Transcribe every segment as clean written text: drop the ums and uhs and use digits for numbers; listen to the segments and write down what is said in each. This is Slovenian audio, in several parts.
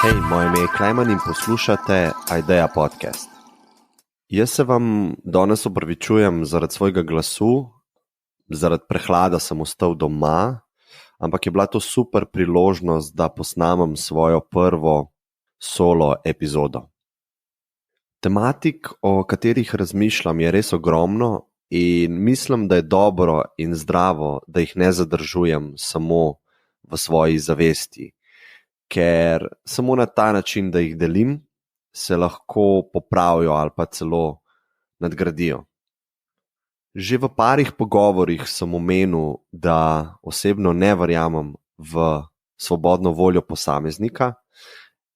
Hej, moje ime je Klemen in poslušate Idea podcast. Jaz se vam danes opravičujem zaradi svojega glasu, zaradi prehlada sem ostal doma, ampak je bila to super priložnost, da posnamem svojo prvo solo epizodo. Tematik, o katerih razmišljam, je res ogromno in mislim, da je dobro in zdravo, da jih ne zadržujem samo v svoji zavesti. Ker samo na ta način, da jih delim, se lahko popravijo ali pa celo nadgradijo. Že v parih pogovorih sem omenil, da osebno ne verjamem v svobodno voljo posameznika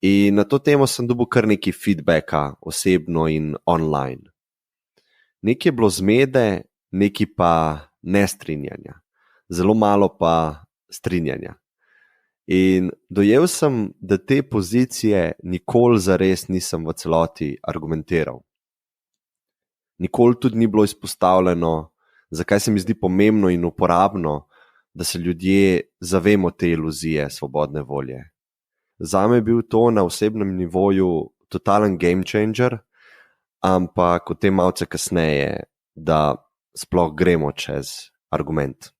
in na to temo sem dobil kar nekaj feedbacka, osebno in online. Nekaj je bilo zmede, nekaj pa nestrinjanja, zelo malo pa strinjanja. In dojel sem, da te pozicije nikoli zares nisem v celoti argumentiral. Nikoli tudi ni bilo izpostavljeno, zakaj se mi zdi pomembno in uporabno, da se ljudje zavemo te iluzije svobodne volje. Zame je bil to na osebnem nivoju totalen game changer, ampak o tem malce kasneje, da sploh gremo čez argument.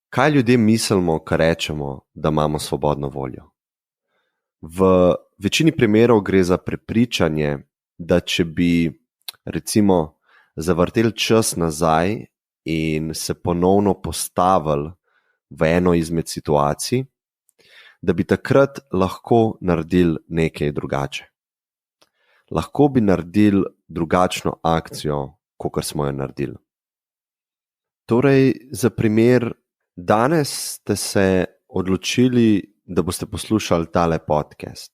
Kaj ljudje mislimo, ko rečemo, da imamo svobodno voljo? V večini primerov gre za prepričanje, da če bi recimo zavrteli čas nazaj in se ponovno postavili v eno izmed situacij, da bi takrat lahko naredili nekaj drugače. Lahko bi naredili drugačno akcijo, kakor smo jo naredili. Torej, za primer, danes ste se odločili, da boste poslušali tale podcast.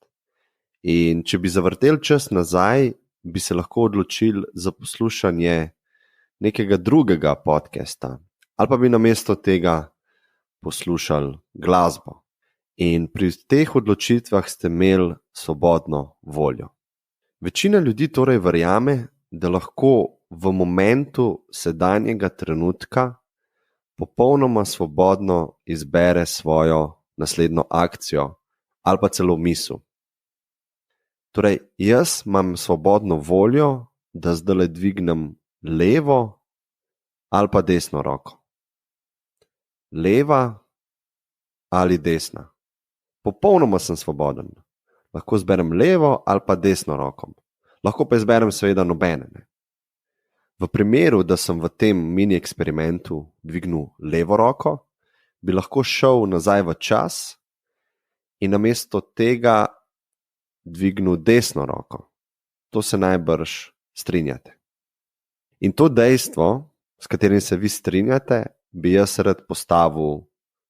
In če bi zavrteli čas nazaj, bi se lahko odločili za poslušanje nekega drugega podcasta. Ali pa bi namesto tega poslušali glasbo. In pri teh odločitvah ste imeli svobodno voljo. Večina ljudi torej verjame, da lahko v momentu sedanjega trenutka popolnoma svobodno izbere svojo naslednjo akcijo ali pa celo misel. Torej, jaz imam svobodno voljo, da zdajle dvignem levo ali pa desno roko. Leva ali desna. Popolnoma sem svoboden. Lahko izberem levo ali pa desno roko. Lahko pa izberem seveda nobene. V primeru, da sem v tem mini eksperimentu dvignil levo roko, bi lahko šel nazaj v čas in namesto tega dvignil desno roko. To se najbrž strinjate. In to dejstvo, s katerim se vi strinjate, bi jaz rad postavil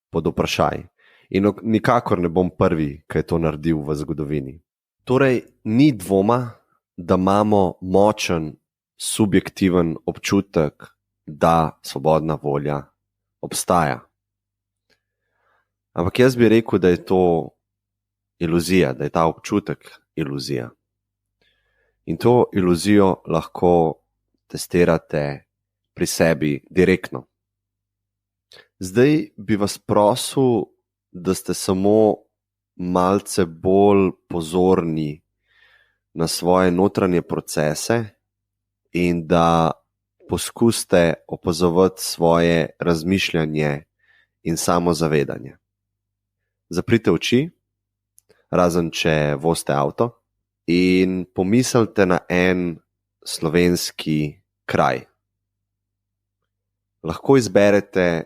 pod vprašaj. In nikakor ne bom prvi, ki je to naredil v zgodovini. Torej, ni dvoma, da imamo močen subjektiven občutek, da svobodna volja obstaja. Ampak jaz bi rekel, da je to iluzija, da je ta občutek iluzija. In to iluzijo lahko testirate pri sebi direktno. Zdaj bi vas prosil, da ste samo malce bolj pozorni na svoje notranje procese in da poskusite opazovati svoje razmišljanje in samozavedanje. Zaprite oči, razen če vozite avto, in pomislite na en slovenski kraj. Lahko izberete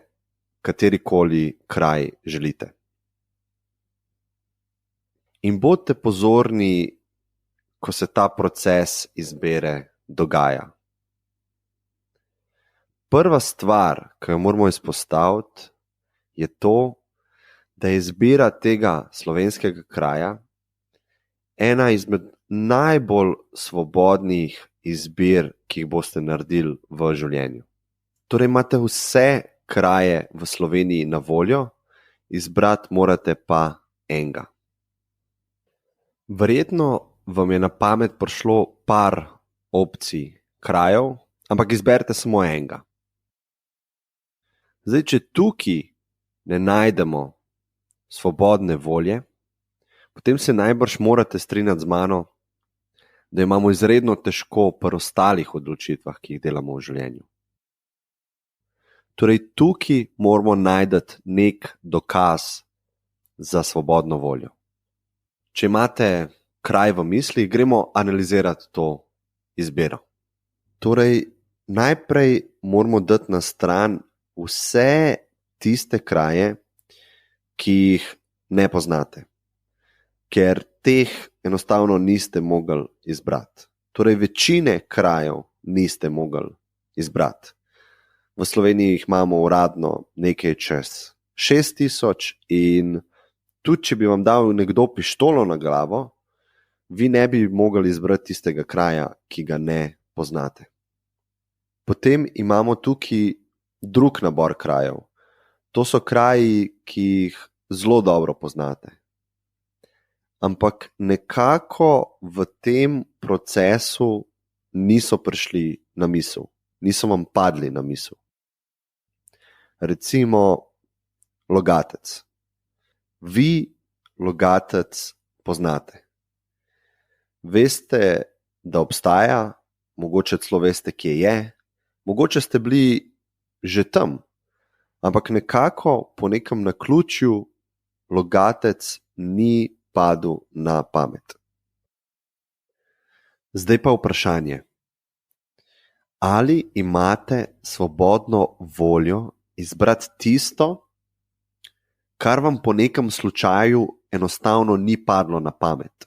katerikoli kraj želite. In bodite pozorni, ko se ta proces izbere dogaja. Prva stvar, ki jo moramo izpostaviti, je to, da je izbira tega slovenskega kraja ena izmed najbolj svobodnih izbir, ki jih boste naredili v življenju. Torej imate vse kraje v Sloveniji na voljo, izbrati morate pa enega. Verjetno vam je na pamet prišlo par opcij krajev, ampak izberite samo enega. Zdaj, če tukaj ne najdemo svobodne volje, potem se najbrž morate strinjati z mano, da imamo izredno težko pri ostalih odločitvah, ki jih delamo v življenju. Torej, tukaj moramo najti nek dokaz za svobodno voljo. Če imate kraj v misli, gremo analizirati to izbiro. Torej, najprej moramo dati na stran vse tiste kraje, ki jih ne poznate, ker teh enostavno niste mogli izbrati. Torej, večine krajev niste mogli izbrati. V Sloveniji jih imamo uradno nekaj čez 6000 in tudi, če bi vam dal nekdo pištolo na glavo, vi ne bi mogli izbrati tistega kraja, ki ga ne poznate. Potem imamo tukaj drug nabor krajev. To so kraji, ki jih zelo dobro poznate. Ampak nekako v tem procesu niso prišli na misel, niso vam padli na misel. Recimo Logatec. Vi Logatec poznate. Veste, da obstaja, mogoče celo veste, kje je, mogoče ste bili že tam, ampak nekako po nekem naključju Logatec ni padel na pamet. Zdaj pa vprašanje. Ali imate svobodno voljo izbrati tisto, kar vam po nekem slučaju enostavno ni padlo na pamet?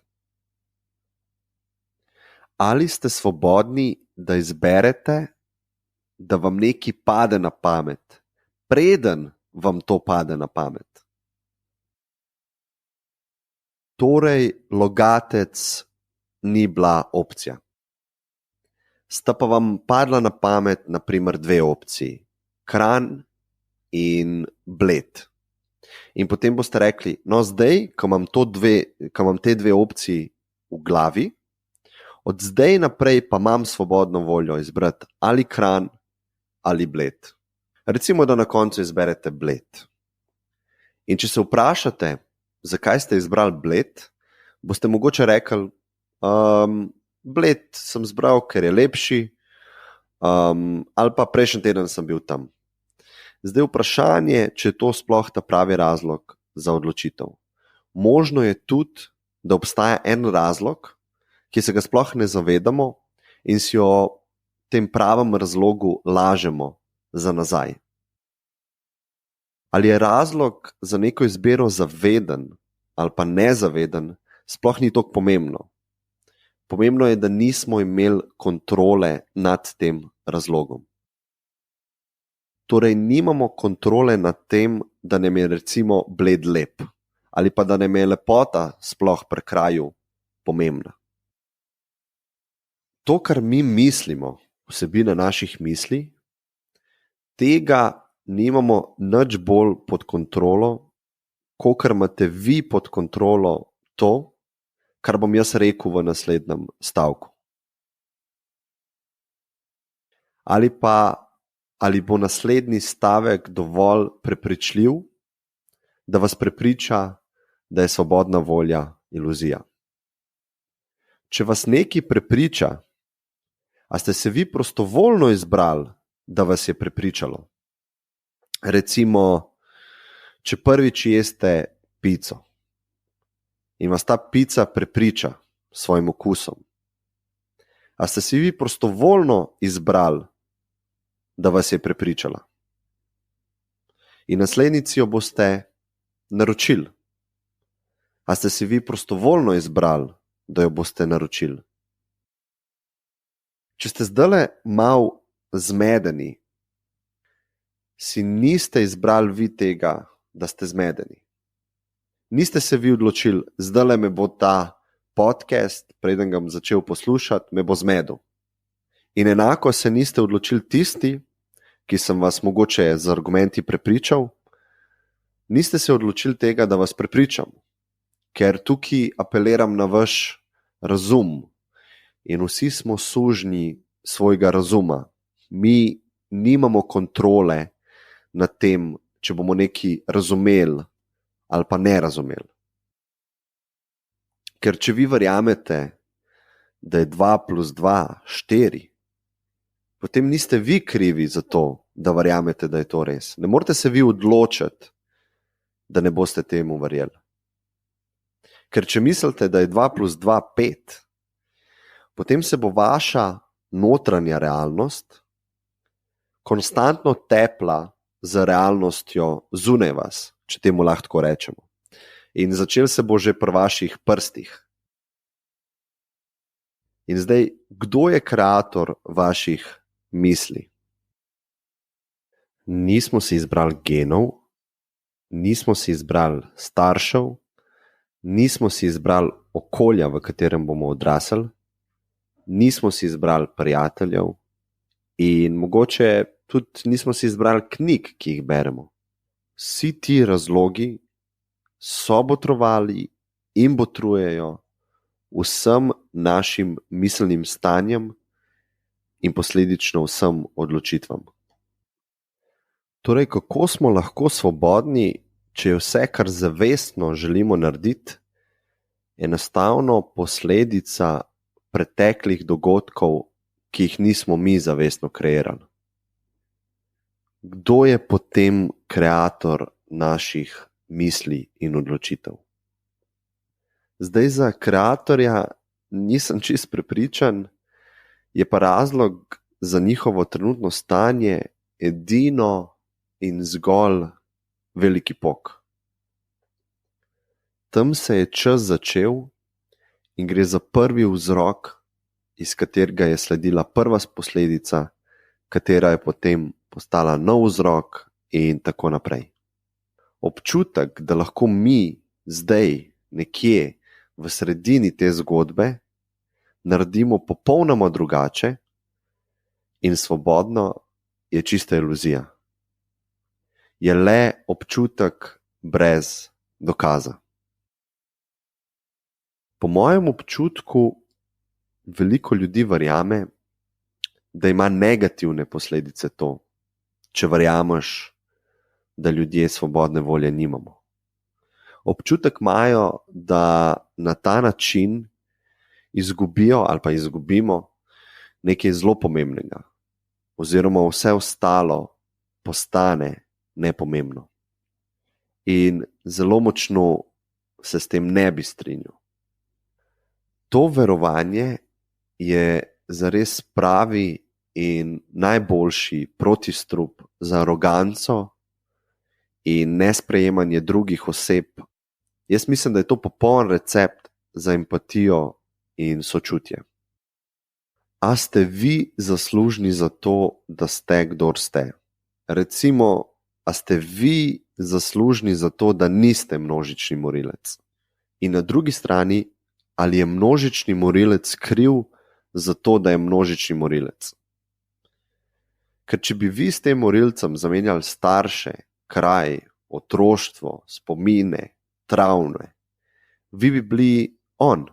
Ali ste svobodni, da izberete, da vam nekaj pade na pamet, preden vam to pade na pamet? Torej, Logatec ni bila opcija. Sta pa vam padla na pamet na primer dve opciji, Kranj in Bled. In potem boste rekli, no zdaj, ko imam te dve opciji v glavi, od zdaj naprej pa imam svobodno voljo izbrati ali Kranj ali Bled. Recimo, da na koncu izberete Bled. In če se vprašate, zakaj ste izbrali Bled, boste mogoče rekli, Bled sem izbral, ker je lepši, ali pa prejšnji teden sem bil tam. Zdaj vprašanje, če je to sploh ta pravi razlog za odločitev. Možno je tudi, da obstaja en razlog, ki se ga sploh ne zavedamo in si o tem pravem razlogu lažemo za nazaj. Ali je razlog za neko izbiro zaveden ali pa nezaveden, sploh ni toliko pomembno. Pomembno je, da nismo imeli kontrole nad tem razlogom. Torej, nimamo kontrole nad tem, da nam je recimo Bled lep ali pa da nam je lepota sploh pri kraju pomembna. To, kar mi mislimo, vsebina naših misli, tega nimamo nič bolj pod kontrolo, kakor imate vi pod kontrolo to, kar bom jaz rekel v naslednjem stavku. Ali bo naslednji stavek dovolj prepričljiv, da vas prepriča, da je svobodna volja iluzija. Če vas nekaj prepriča, a ste se vi prostovoljno izbrali, da vas je prepričalo? Recimo, če prvič jeste pico in vas ta pica prepriča s svojim okusom, a ste si vi prostovoljno izbrali, da vas je prepričala? In naslednjič jo boste naročili. A ste si vi prostovoljno izbrali, da jo boste naročili? Če ste zdajle malo zmedeni, si niste izbrali vi tega, da ste zmedeni. Niste se vi odločili, zdajle me bo ta podcast, preden ga bom začel poslušati, me bo zmedel. In enako se niste odločili tisti, ki sem vas mogoče z argumenti prepričal, niste se odločili tega, da vas prepričam, ker tukaj apeliram na vaš razum in vsi smo sužnji svojega razuma. Mi nimamo kontrole nad tem, če bomo nekaj razumeli ali pa ne razumeli. Ker če vi verjamete, da je 2 plus 2 4, potem niste vi krivi za to, da verjamete, da je to res. Ne morete se vi odločiti, da ne boste temu verjeli. Ker če mislite, da je 2 plus 2 5, potem se bo vaša notranja realnost konstantno tepla z realnostjo zunaj vas, če temu lahko tako rečemo. In začel se bo že pri vaših prstih. In zdaj, kdo je kreator vaših misli? Nismo si izbrali genov, nismo si izbrali staršev, nismo si izbrali okolja, v katerem bomo odrasli, nismo si izbrali prijateljev in mogoče tudi nismo si izbrali knjig, ki jih beremo. Vsi ti razlogi so botrovali in botrujejo vsem našim miselnim stanjem in posledično vsem odločitvam. Torej, kako smo lahko svobodni, če je vse, kar zavestno želimo narediti, enostavno posledica preteklih dogodkov, ki jih nismo mi zavestno kreirali? Kdo je potem kreator naših misli in odločitev? Zdaj za kreatorja nisem čist prepričan, je pa razlog za njihovo trenutno stanje edino in zgolj veliki pok. Tam se je čas začel in gre za prvi vzrok, iz katerega je sledila prva posledica, katera je potem postala nov vzrok in tako naprej. Občutek, da lahko mi zdaj nekje v sredini te zgodbe naredimo popolnoma drugače in svobodno, je čista iluzija. Je le občutek brez dokaza. Po mojem občutku veliko ljudi verjame, da ima negativne posledice to, če verjameš, da ljudje svobodne volje nimamo. Občutek imajo, da na ta način izgubijo ali pa izgubimo nekaj zelo pomembnega, oziroma vse ostalo postane nepomembno. In zelo močno se s tem ne bi strinjal. To verovanje je zares pravi in najboljši protistrup za aroganco in nesprejemanje drugih oseb. Jaz mislim, da je to popoln recept za empatijo in sočutje. A ste vi zaslužni za to, da ste, kdor ste? Recimo, a ste vi zaslužni za to, da niste množični morilec? In na drugi strani, ali je množični morilec kriv za to, da je množični morilec? Ker če bi vi s tem morilcem zamenjali starše, kraj, otroštvo, spomine, travme, vi bi bili on.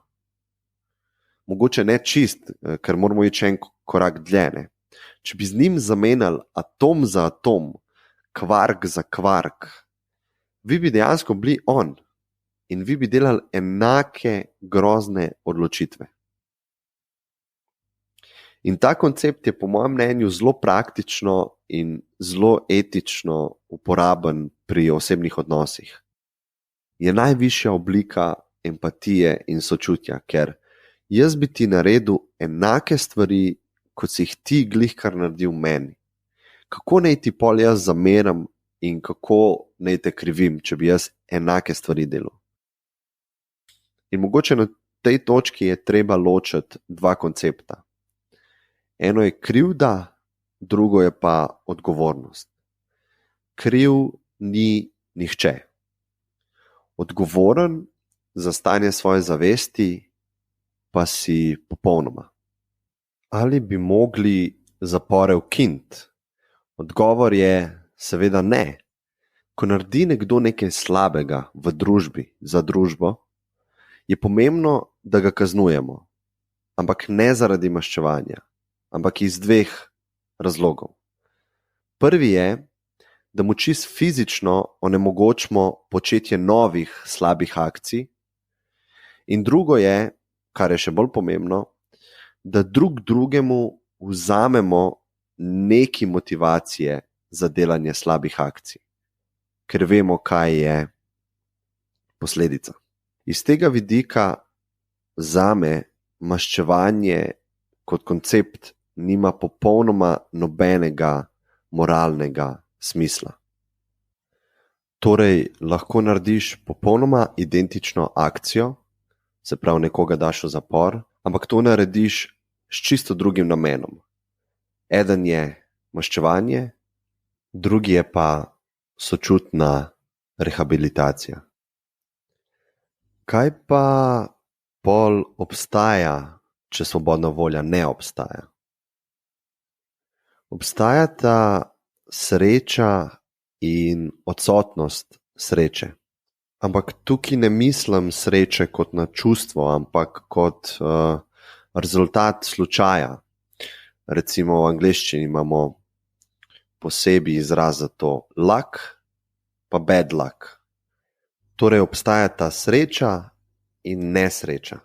Mogoče ne čist, ker moramo iti še en korak dlje, ne? Če bi z njim zamenjali atom za atom, kvark za kvark, vi bi dejansko bili on in vi bi delali enake grozne odločitve. In ta koncept je po mojem mnenju zelo praktično in zelo etično uporaben pri osebnih odnosih. Je najvišja oblika empatije in sočutja, ker jaz bi ti naredil enake stvari, kot si jih ti glihkar naredil meni. Kako naj ti pol jaz zameram in kako naj te krivim, če bi jaz enake stvari delal? In mogoče na tej točki je treba ločiti dva koncepta. Eno je krivda, drugo je pa odgovornost. Kriv ni nihče. Odgovoren za stanje svoje zavesti pa si popolnoma. Ali bi mogli zapore ukiniti? Odgovor je seveda ne. Ko naredi nekdo nekaj slabega v družbi za družbo, je pomembno, da ga kaznujemo, ampak ne zaradi maščevanja, ampak iz dveh razlogov. Prvi je, da mu čisto fizično onemogočimo početje novih slabih akcij In drugo je, kar je še bolj pomembno, da drug drugemu vzamemo neki motivacije za delanje slabih akcij, ker vemo, kaj je posledica. Iz tega vidika zame maščevanje kot koncept nima popolnoma nobenega moralnega smisla. Torej, lahko narediš popolnoma identično akcijo, se pravi, nekoga daš v zapor, ampak to narediš s čisto drugim namenom. Eden je maščevanje, drugi je pa sočutna rehabilitacija. Kaj pa pol obstaja, če svobodna volja ne obstaja? Obstajata sreča in odsotnost sreče. Ampak tukaj ne mislim sreče kot na čustvo, ampak kot rezultat slučaja. Recimo v angleščini imamo posebej izraz za to luck pa bad luck. Torej obstajata sreča in nesreča.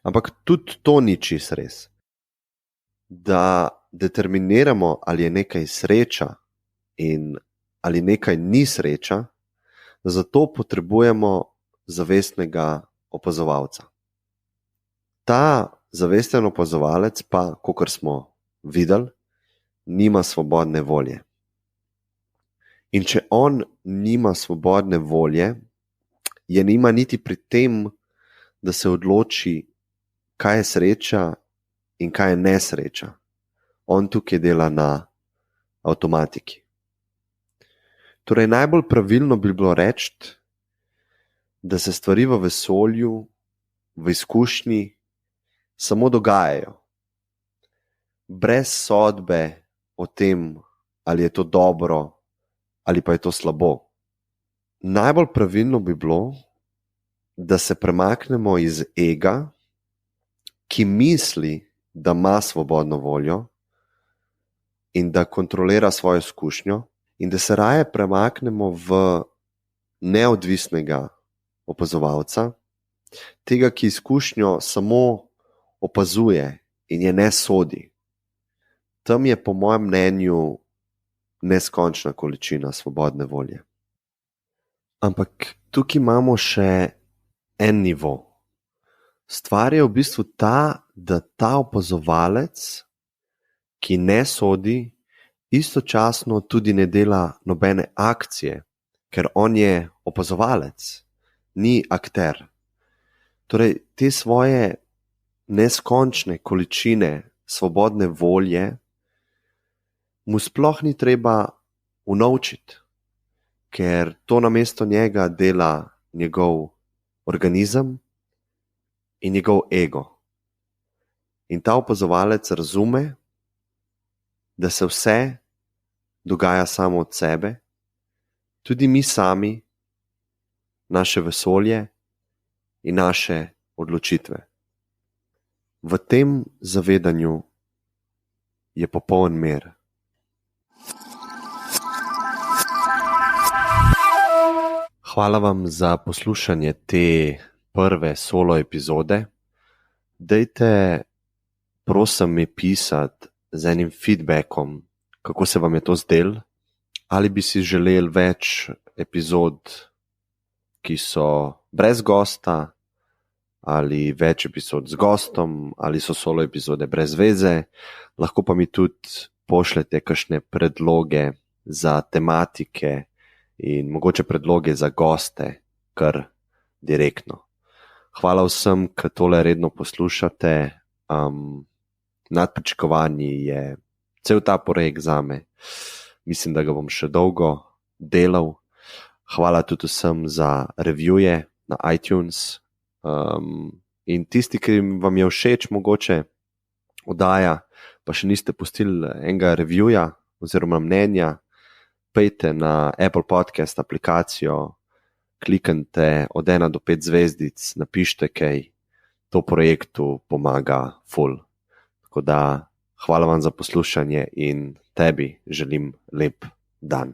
Ampak tudi to ni čisto res. Da determiniramo, ali je nekaj sreča in ali nekaj ni sreča, zato potrebujemo zavestnega opazovalca. Ta zavesten opazovalec pa, kakor smo videli, nima svobodne volje. In če on nima svobodne volje, je nima niti pri tem, da se odloči, kaj je sreča in kaj je nesreča. On tukaj dela na avtomatiki. Torej, najbolj pravilno bi bilo reči, da se stvari v vesolju, v izkušnji samo dogajajo. Brez sodbe o tem, ali je to dobro ali pa je to slabo. Najbolj pravilno bi bilo, da se premaknemo iz ega, ki misli, da ima svobodno voljo in da kontrolira svojo izkušnjo, in da se raje premaknemo v neodvisnega opazovalca, tega, ki izkušnjo samo opazuje in je ne sodi. Tam je po mojem mnenju neskončna količina svobodne volje. Ampak tukaj imamo še en nivo. Stvar je v bistvu ta, da ta opazovalec, ki ne sodi, istočasno tudi ne dela nobene akcije, ker on je opazovalec, ni akter. Torej, te svoje neskončne količine svobodne volje mu sploh ni treba unovčiti, ker to namesto njega dela njegov organizem in njegov ego. In ta opazovalec razume, da se vse dogaja samo od sebe, tudi mi sami, naše vesolje in naše odločitve. V tem zavedanju je popoln mir. Hvala vam za poslušanje te prve solo epizode. Dajte, prosim, mi pisati z enim feedbackom, kako se vam je to zdelo, ali bi si želeli več epizod, ki so brez gosta, ali več epizod z gostom, ali so solo epizode brez veze. Lahko pa mi tudi pošljete kakšne predloge za tematike in mogoče predloge za goste kar direktno. Hvala vsem, ki tole redno poslušate. Nad pričakovanji je cel ta projekt zame. Mislim, da ga bom še dolgo delal. Hvala tudi vsem za reviewje na iTunes. In tisti, ki vam je všeč mogoče oddaja, pa še niste pustili enega reviewja oziroma mnenja, pejte na Apple Podcast aplikacijo, kliknite od 1 do 5 zvezdic, napišite kaj, to projektu pomaga ful. Tako da hvala vam za poslušanje in tebi želim lep dan.